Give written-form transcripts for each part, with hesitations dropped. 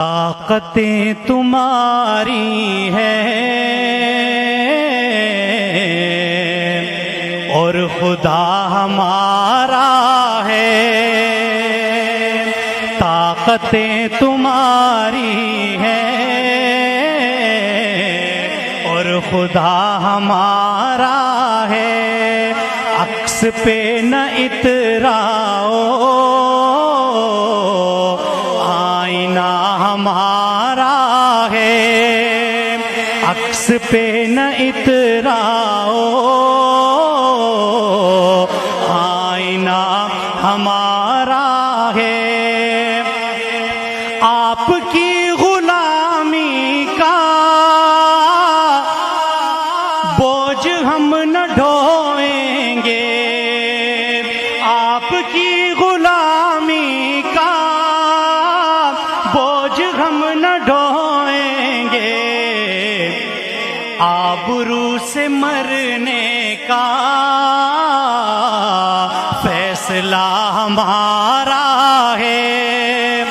طاقتیں تمہاری ہیں اور خدا ہمارا ہے، طاقتیں تمہاری ہیں اور خدا ہمارا ہے، عکس پہ نہ اتراؤ، آئینہ ہمارا ہے، عکس پہ نہ اتراؤ، آئینہ ہمارا ہے، آپ کی غلامی کا بوجھ ہم نہ ڈھوئیں گے، آپ کی غلامی کا بوجھ ہم نہ ڈھوئیں گے، آبرو سے مرنے کا فیصلہ ہمارا ہے،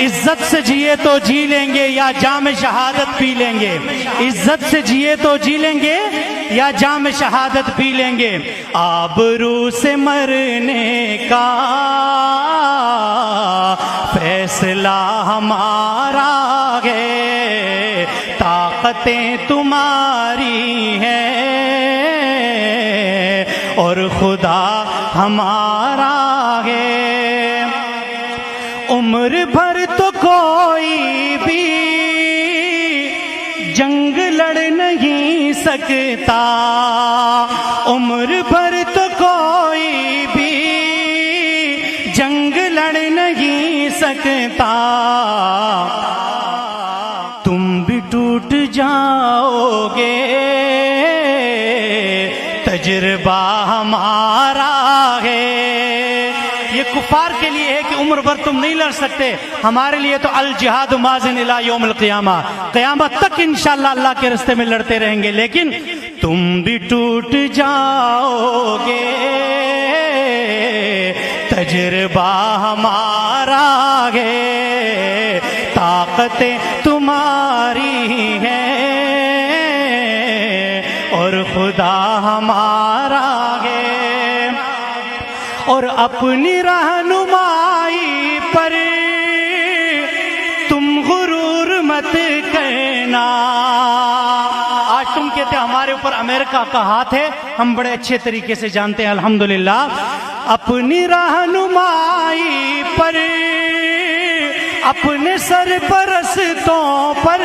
عزت سے جیے تو جی لیں گے یا جام شہادت پی لیں گے، عزت سے جیے تو جی لیں گے یا جام شہادت پی لیں گے، آبرو سے مرنے کا فیصلہ ہمارا ہے، طاقتیں تمہاری ہیں اور خدا ہمارا ہے، عمر بھر تو کوئی بھی جنگ لڑ نہیں سکتا، عمر بھر تو کوئی بھی جنگ لڑ نہیں سکتا، تم بھی ٹوٹ جاؤ گے، تجربہ ہمارا ہے، یہ کفار کے لیے ہے کہ عمر بھر تم نہیں لڑ سکتے، ہمارے لیے تو الجہاد ماضٍ الی یوم القیامہ، قیامت تک انشاءاللہ اللہ کے راستے میں لڑتے رہیں گے، لیکن تم بھی ٹوٹ جاؤ گے، تجربہ ہمارا ہے، طاقتیں تمہاری ہیں اور خدا ہمارا ہے، اور اپنی رہنمائی پر تم غرور مت کرنا، آج تم کہتے ہمارے اوپر امریکہ کا ہاتھ ہے، ہم بڑے اچھے طریقے سے جانتے ہیں الحمدللہ، اپنی رہنمائی پر اپنے سرپرستوں پر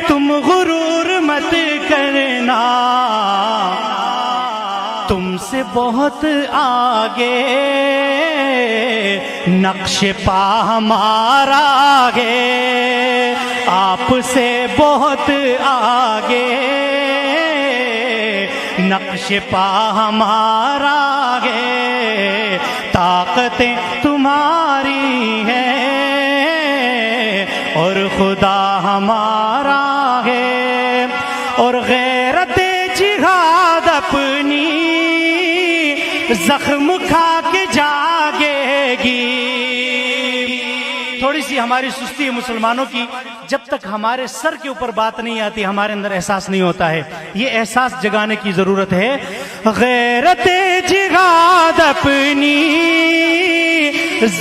تم غرور مت کرنا، تم سے بہت آگے نقش پا ہمارا ہے، آپ سے بہت آگے نقش پا ہمارا ہے، طاقتیں تمہاری ہیں اور خدا ہمارا ہے، اور غیرت جہاد اپنی زخم کھا کے جاگے گی، تھوڑی سی ہماری سستی ہے مسلمانوں کی، جب تک ہمارے سر کے اوپر بات نہیں آتی ہمارے اندر احساس نہیں ہوتا ہے، یہ احساس جگانے کی ضرورت ہے، غیرت جہاد اپنی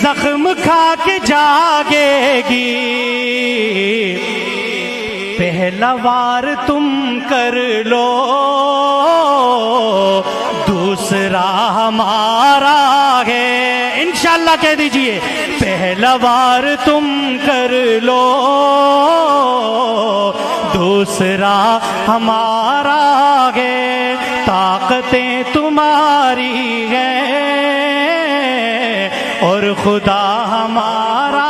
زخم کھا کے جاگے گی، پہلا وار تم کر لو دوسرا ہمارا ہے، انشاءاللہ کہہ دیجئے پہلا وار تم کر لو دوسرا ہمارا ہے، طاقتیں تمہاری ہیں اور خدا ہمارا